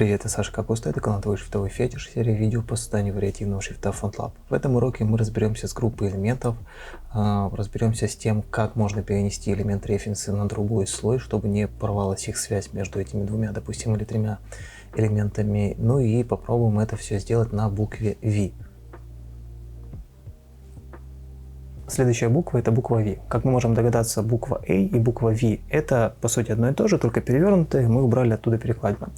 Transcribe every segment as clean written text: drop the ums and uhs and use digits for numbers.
Привет, я Саша Капуста, это канал Твой шрифтовой фетиш, серия видео по созданию вариативного шрифта FontLab. В этом уроке мы разберемся с группой элементов, разберемся с тем, как можно перенести элемент референса на другой слой, чтобы не порвалась их связь между этими двумя, допустим, или тремя элементами. Ну и попробуем это все сделать на букве V. Следующая буква — это буква V. Как мы можем догадаться, буква A и буква V — это по сути одно и то же, только перевернутые, мы убрали оттуда перекладину.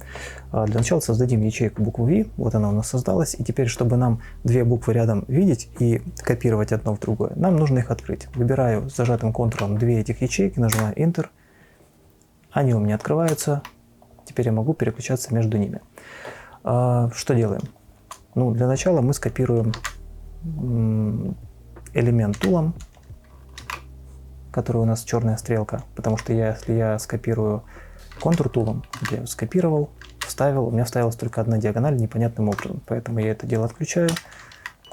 Для начала создадим ячейку букву V, вот она у нас создалась, и теперь, чтобы нам две буквы рядом видеть и копировать одно в другое, нам нужно их открыть. Выбираю с зажатым Ctrl две этих ячейки, нажимаю Enter, они у меня открываются, теперь я могу переключаться между ними. Что делаем? Ну, для начала мы скопируем элемент тулом, который у нас черная стрелка, потому что если я скопирую контур тулом, я его скопировал, вставил, у меня вставилась только одна диагональ непонятным образом, поэтому я это дело отключаю.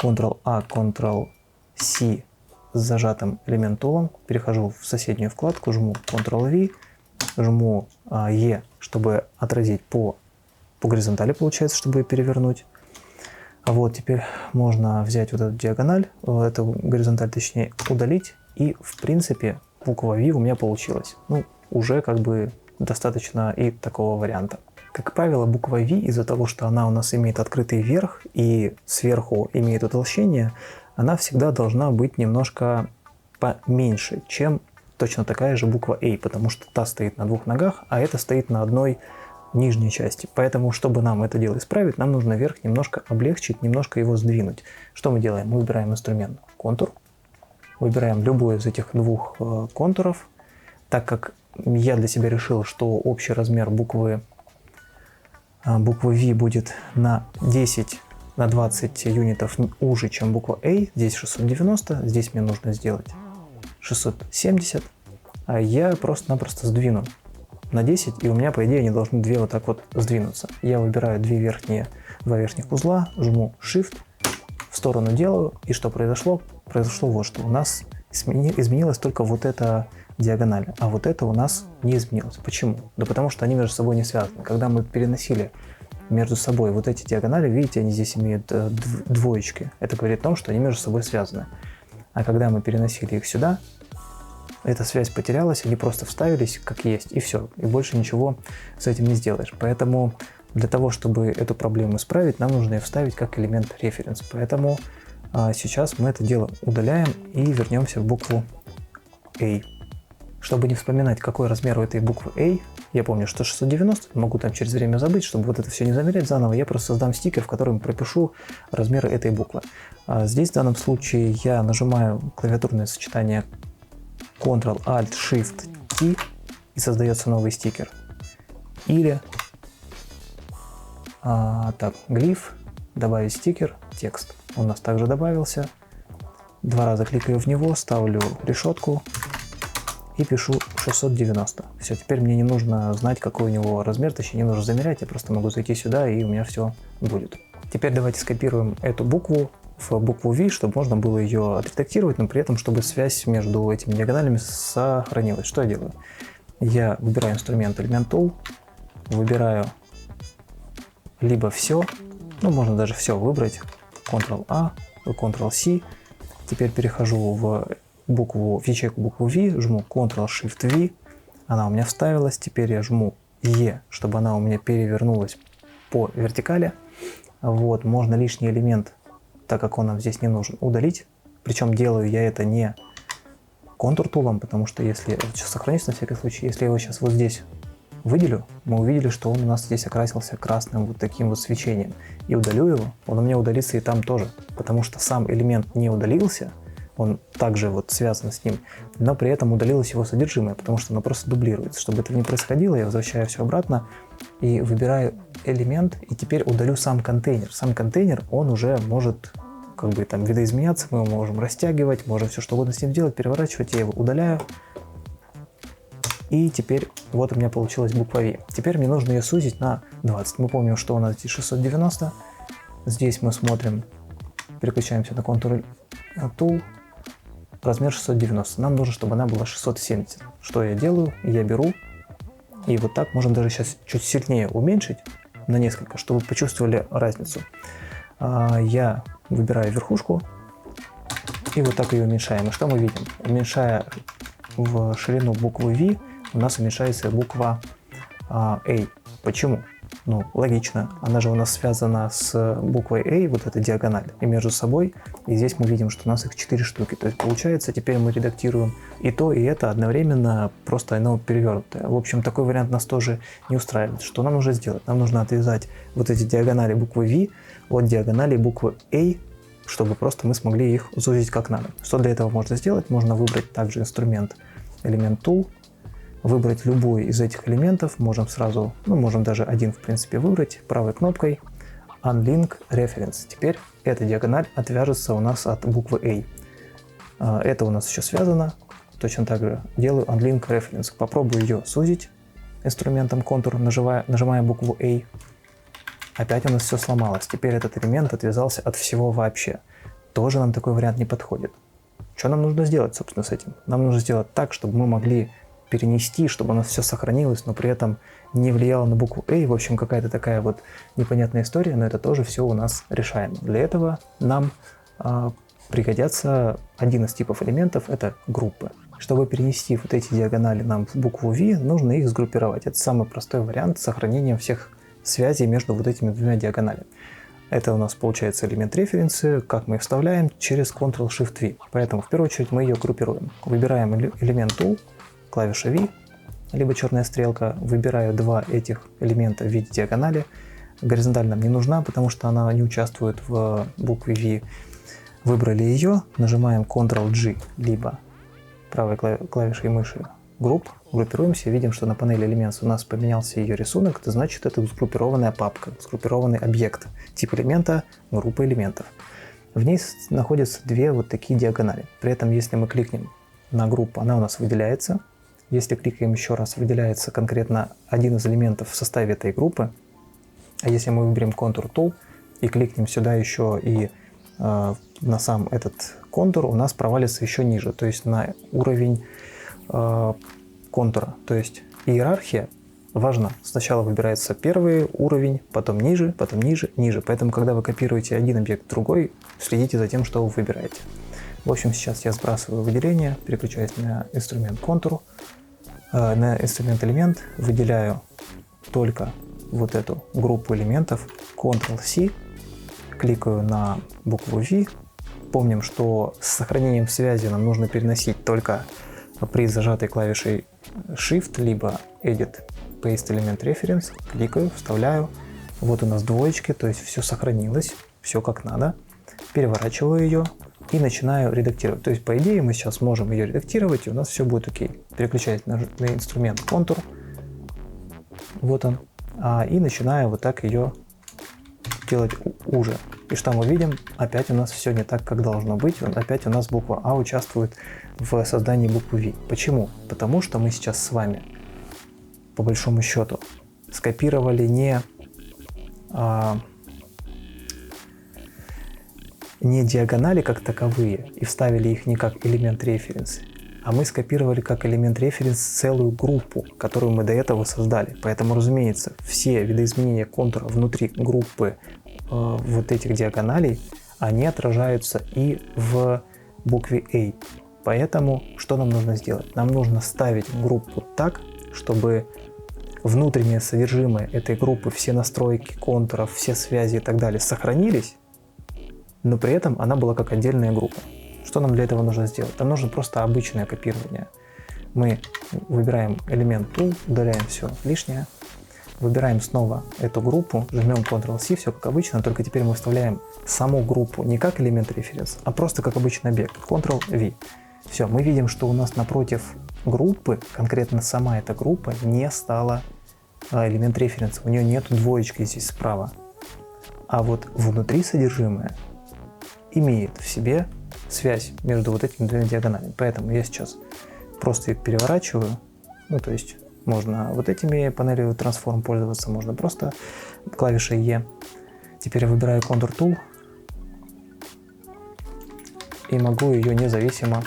Ctrl-A, Ctrl-C с зажатым элемент тулом, перехожу в соседнюю вкладку, жму Ctrl-V, жму E, чтобы отразить по горизонтали, получается, чтобы ее перевернуть. А вот теперь можно взять вот эту диагональ, эту горизонталь точнее, удалить, и в принципе буква V у меня получилась. Ну, уже как бы достаточно и такого варианта. Как правило, буква V, из-за того, что она у нас имеет открытый верх и сверху имеет утолщение, она всегда должна быть немножко поменьше, чем точно такая же буква A, потому что та стоит на двух ногах, а эта стоит на одной нижней части. Поэтому, чтобы нам это дело исправить, нам нужно верх немножко облегчить, немножко его сдвинуть. Что мы делаем? Мы выбираем инструмент контур, выбираем любой из этих двух контуров. Так как я для себя решил, что общий размер буквы V будет на 10 на 20 юнитов уже, чем буква A, здесь 690, здесь мне нужно сделать 670, а я просто-напросто сдвину на 10, и у меня, по идее, они должны две вот так вот сдвинуться. Я выбираю два верхних узла, жму Shift, в сторону делаю, и что произошло? Произошло вот что. У нас изменилась только вот эта диагональ, а вот это у нас не изменилось. Почему? Да потому что они между собой не связаны. Когда мы переносили между собой вот эти диагонали, видите, они здесь имеют двоечки. Это говорит о том, что они между собой связаны. А когда мы переносили их сюда, эта связь потерялась, они просто вставились как есть, и все. И больше ничего с этим не сделаешь. Поэтому для того, чтобы эту проблему исправить, нам нужно ее вставить как элемент референс. Поэтому сейчас мы это дело удаляем и вернемся в букву A. Чтобы не вспоминать, какой размер у этой буквы A, я помню, что 690, могу там через время забыть, чтобы вот это все не замерять заново, я просто создам стикер, в котором пропишу размеры этой буквы. Здесь в данном случае я нажимаю клавиатурное сочетание Ctrl-Alt-Shift-T и создается новый стикер. Или глиф, добавить стикер, текст. Он у нас также добавился. Два раза кликаю в него, ставлю решетку и пишу 690. Все, теперь мне не нужно знать, какой у него размер, точнее не нужно замерять, я просто могу зайти сюда, и у меня все будет. Теперь давайте скопируем эту букву в букву V, чтобы можно было ее отредактировать, но при этом, чтобы связь между этими диагоналями сохранилась. Что я делаю? Я выбираю инструмент Element Tool, выбираю либо все, ну можно даже все выбрать, Ctrl-A, Ctrl-C. Теперь перехожу в ячейку букву V, жму Ctrl-Shift-V, она у меня вставилась. Теперь я жму E, чтобы она у меня перевернулась по вертикали. Вот, можно лишний элемент, так как он нам здесь не нужен, удалить. Причем делаю я это не контур тулом, потому что если... Сейчас сохранюсь на всякий случай. Если я его сейчас вот здесь выделю, мы увидели, что он у нас здесь окрасился красным вот таким вот свечением. И удалю его, он у меня удалится и там тоже. Потому что сам элемент не удалился, он также вот связан с ним, но при этом удалилось его содержимое, потому что оно просто дублируется. Чтобы этого не происходило, я возвращаю все обратно и выбираю элемент, и теперь удалю сам контейнер. Сам контейнер, он уже может как бы там видоизменяться, мы его можем растягивать, можем все что угодно с ним делать, переворачивать, я его удаляю. И теперь вот у меня получилась буква V. Теперь мне нужно ее сузить на 20. Мы помним, что у нас здесь 690. Здесь мы смотрим, переключаемся на Ctrl Tool, размер 690. Нам нужно, чтобы она была 670. Что я делаю? Я беру и вот так, можно даже сейчас чуть сильнее уменьшить, на несколько, чтобы вы почувствовали разницу. Я выбираю верхушку и вот так ее уменьшаем. И что мы видим? Уменьшая в ширину буквы V, у нас уменьшается буква A. Почему? Ну, логично. Она же у нас связана с буквой A, вот эта диагональ, и между собой. И здесь мы видим, что у нас их 4 штуки. То есть получается, теперь мы редактируем и то, и это одновременно, просто оно перевернутое. В общем, такой вариант нас тоже не устраивает. Что нам нужно сделать? Нам нужно отвязать вот эти диагонали буквы V от диагонали буквы A, чтобы просто мы смогли их сузить как надо. Что для этого можно сделать? Можно выбрать также инструмент элемент Tool, выбрать любой из этих элементов, можем сразу, можем даже один в принципе выбрать, правой кнопкой Unlink Reference. Теперь эта диагональ отвяжется у нас от буквы A. Это у нас еще связано, точно так же делаю Unlink Reference. Попробую ее сузить инструментом Contour, нажимая букву A. Опять у нас все сломалось, теперь этот элемент отвязался от всего вообще. Тоже нам такой вариант не подходит. Что нам нужно сделать, собственно, с этим? Нам нужно сделать так, чтобы мы могли перенести, чтобы у нас все сохранилось, но при этом не влияло на букву A. В общем, какая-то такая вот непонятная история, но это тоже все у нас решаемо. Для этого нам пригодятся один из типов элементов, это группы. Чтобы перенести вот эти диагонали нам в букву V, нужно их сгруппировать. Это самый простой вариант сохранения всех связей между вот этими двумя диагоналями. Это у нас получается элемент референсы, как мы их вставляем через Ctrl-Shift-V. Поэтому в первую очередь мы ее группируем. Выбираем элемент Tool, клавиша V, либо черная стрелка. Выбираю два этих элемента в виде диагонали. Горизонталь нам не нужна, потому что она не участвует в букве V. Выбрали ее, нажимаем Ctrl-G, либо правой клавишей мыши группируемся, видим, что на панели Elements у нас поменялся ее рисунок, это значит, это сгруппированная папка, сгруппированный объект, тип элемента, группа элементов. В ней находятся две вот такие диагонали. При этом, если мы кликнем на группу, она у нас выделяется. Если кликаем еще раз, выделяется конкретно один из элементов в составе этой группы. А если мы выберем Contour Tool и кликнем сюда еще и на сам этот контур, у нас провалится еще ниже, то есть на уровень контура. То есть иерархия важна. Сначала выбирается первый уровень, потом ниже, ниже. Поэтому, когда вы копируете один объект в другой, следите за тем, что вы выбираете. В общем, сейчас я сбрасываю выделение, переключаюсь на инструмент контур, на инструмент элемент, выделяю только вот эту группу элементов, Ctrl-C, кликаю на букву V. Помним, что с сохранением связи нам нужно переносить только при зажатой клавишей Shift, либо Edit Paste Element Reference. Кликаю, вставляю. Вот у нас двоечки, то есть все сохранилось, все как надо. Переворачиваю ее и начинаю редактировать. То есть, по идее, мы сейчас можем ее редактировать, и у нас все будет окей. Переключаюсь на инструмент Contour. Вот он. И начинаю вот так ее делать уже. И что мы видим? Опять у нас все не так, как должно быть. Опять у нас буква А участвует в создании буквы V. Почему? Потому что мы сейчас с вами, по большому счету, скопировали не диагонали как таковые и вставили их не как элемент референс, а мы скопировали как элемент референс целую группу, которую мы до этого создали. Поэтому, разумеется, все видоизменения контура внутри группы вот этих диагоналей, они отражаются и в букве A. Поэтому что нам нужно сделать? Нам нужно ставить группу так, чтобы внутреннее содержимое этой группы, все настройки контуров, все связи и так далее сохранились, но при этом она была как отдельная группа. Что нам для этого нужно сделать? Нам нужно просто обычное копирование. Мы выбираем элемент Tool, удаляем все лишнее, выбираем снова эту группу, жмем Ctrl-C, все как обычно, только теперь мы вставляем саму группу не как элемент референс, а просто как обычный объект, Ctrl-V. Все, мы видим, что у нас напротив группы, конкретно сама эта группа, не стала элемент референса, у нее нет двоечки здесь справа. А вот внутри содержимое имеет в себе связь между вот этими двумя диагоналями. Поэтому я сейчас просто их переворачиваю, то есть можно вот этими панелью Transform пользоваться, можно просто клавишей E. Теперь я выбираю Contour Tool и могу ее независимо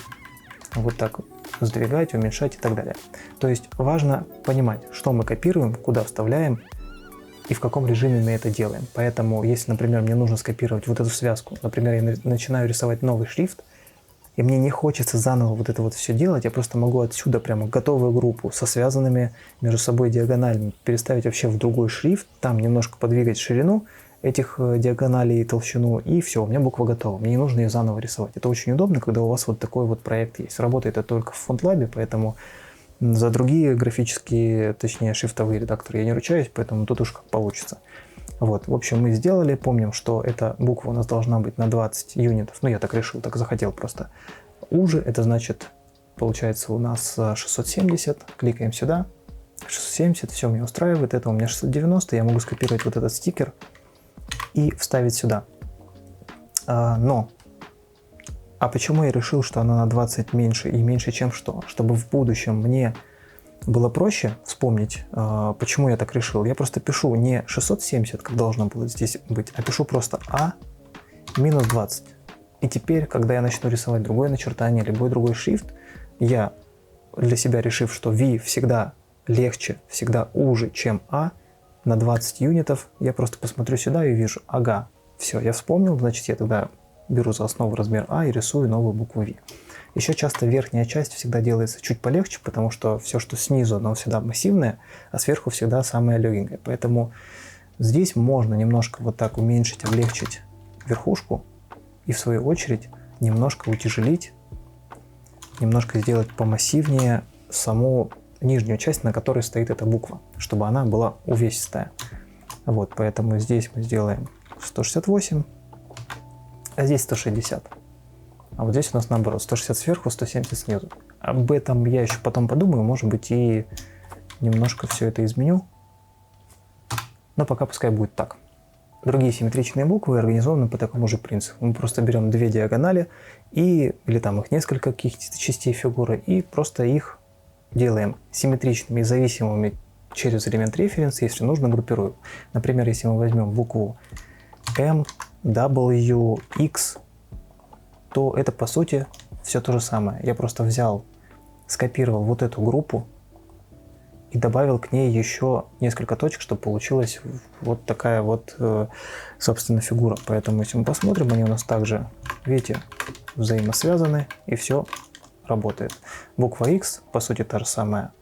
вот так сдвигать, уменьшать и так далее. То есть важно понимать, что мы копируем, куда вставляем, и в каком режиме мы это делаем. Поэтому, если, например, мне нужно скопировать вот эту связку, например, я начинаю рисовать новый шрифт, и мне не хочется заново вот это вот все делать, я просто могу отсюда прямо готовую группу со связанными между собой диагоналями переставить вообще в другой шрифт, там немножко подвигать ширину этих диагоналей и толщину, и все, у меня буква готова. Мне не нужно ее заново рисовать. Это очень удобно, когда у вас вот такой вот проект есть. Работает это только в FontLab, поэтому за другие графические, точнее, шрифтовые редакторы я не ручаюсь, поэтому тут уж как получится. Вот, в общем, мы сделали, помним, что эта буква у нас должна быть на 20 юнитов, ну я так решил, так захотел просто. Уже, это значит, получается у нас 670, кликаем сюда, 670, все меня устраивает, это у меня 690, я могу скопировать вот этот стикер и вставить сюда. А почему я решил, что она на 20 меньше и меньше, чем что? Чтобы в будущем мне было проще вспомнить, почему я так решил. Я просто пишу не 670, как должно было здесь быть, а пишу просто А минус 20. И теперь, когда я начну рисовать другое начертание, любой другой шрифт, я для себя решив, что V всегда легче, всегда уже, чем А на 20 юнитов, я просто посмотрю сюда и вижу, ага, все, я вспомнил, значит я тогда беру за основу размер А и рисую новую букву V. Еще часто верхняя часть всегда делается чуть полегче, потому что все, что снизу, оно всегда массивное, а сверху всегда самое легенькое. Поэтому здесь можно немножко вот так уменьшить, облегчить верхушку и в свою очередь немножко утяжелить, немножко сделать помассивнее саму нижнюю часть, на которой стоит эта буква, чтобы она была увесистая. Вот, поэтому здесь мы сделаем 168, а здесь 160. А вот здесь у нас наоборот, 160 сверху, 170 снизу. Об этом я еще потом подумаю, может быть, и немножко все это изменю. Но пока пускай будет так. Другие симметричные буквы организованы по такому же принципу. Мы просто берем две диагонали, или там их несколько каких-то частей фигуры, и просто их делаем симметричными и зависимыми через элемент референса, если нужно, группируем. Например, если мы возьмем букву M, W, X, то это по сути все то же самое. Я просто взял, скопировал вот эту группу и добавил к ней еще несколько точек, чтобы получилась вот такая вот, собственно, фигура. Поэтому, если мы посмотрим, они у нас также, видите, взаимосвязаны, и все работает. Буква X, по сути, та же самая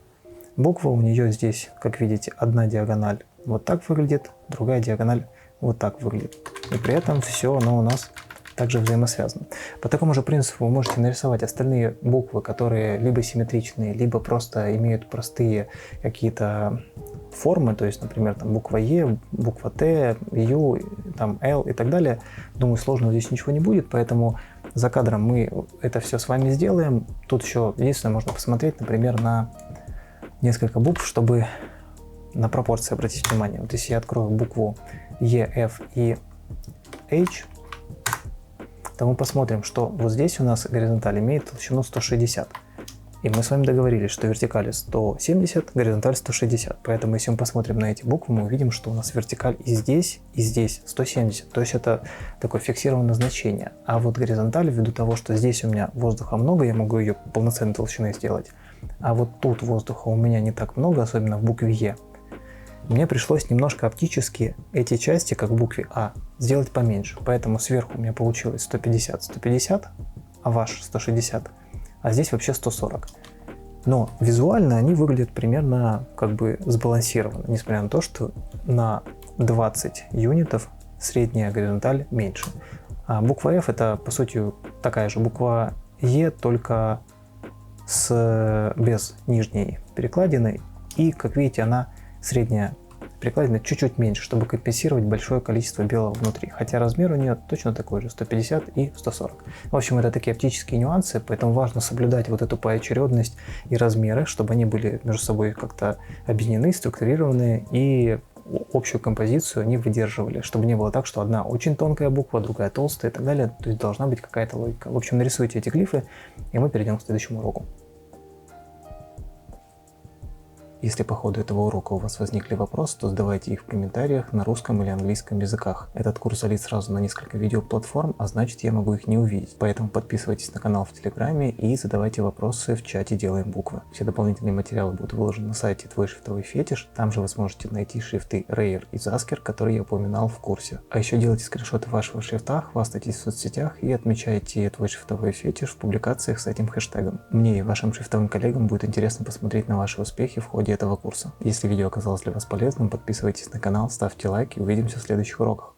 буква. У нее здесь, как видите, одна диагональ вот так выглядит, другая диагональ вот так выглядит. И при этом все оно у нас также взаимосвязано. По такому же принципу вы можете нарисовать остальные буквы, которые либо симметричные, либо просто имеют простые какие-то формы, то есть, например, там буква Е, буква Т, Ю, там Л и так далее. Думаю, сложного здесь ничего не будет, поэтому за кадром мы это все с вами сделаем. Тут еще единственное, можно посмотреть, например, на несколько букв, чтобы на пропорции обратить внимание. Вот если я открою букву Е, Ф и H, то мы посмотрим, что вот здесь у нас горизонталь имеет толщину 160. И мы с вами договорились, что вертикаль 170, горизонталь 160. Поэтому если мы посмотрим на эти буквы, мы увидим, что у нас вертикаль и здесь 170. То есть это такое фиксированное значение. А вот горизонталь, ввиду того, что здесь у меня воздуха много, я могу ее полноценной толщиной сделать. А вот тут воздуха у меня не так много, особенно в букве Е. Мне пришлось немножко оптически эти части, как в букве А, сделать поменьше. Поэтому сверху у меня получилось 150, а ваш 160, а здесь вообще 140. Но визуально они выглядят примерно как бы сбалансированно, несмотря на то, что на 20 юнитов средняя горизонталь меньше. А буква F это по сути такая же буква Е, только без нижней перекладины. И, как видите, она средняя перекладина чуть-чуть меньше, чтобы компенсировать большое количество белого внутри. Хотя размер у нее точно такой же, 150 и 140. В общем, это такие оптические нюансы, поэтому важно соблюдать вот эту поочередность и размеры, чтобы они были между собой как-то объединены, структурированы и общую композицию не выдерживали, чтобы не было так, что одна очень тонкая буква, другая толстая и так далее. То есть должна быть какая-то логика. В общем, нарисуйте эти глифы, и мы перейдем к следующему уроку. Если по ходу этого урока у вас возникли вопросы, то задавайте их в комментариях на русском или английском языках. Этот курс залит сразу на несколько видеоплатформ, а значит я могу их не увидеть. Поэтому подписывайтесь на канал в Телеграме и задавайте вопросы в чате «Делаем буквы». Все дополнительные материалы будут выложены на сайте «Твой шрифтовой фетиш». Там же вы сможете найти шрифты Rayер и Zasker, которые я упоминал в курсе. А еще делайте скриншоты вашего шрифта, хвастайтесь в соцсетях и отмечайте «Твой шрифтовой фетиш» в публикациях с этим хэштегом. Мне и вашим шрифтовым коллегам будет интересно посмотреть на ваши успехи в ходе этого курса. Если видео оказалось для вас полезным, подписывайтесь на канал, ставьте лайк и увидимся в следующих уроках.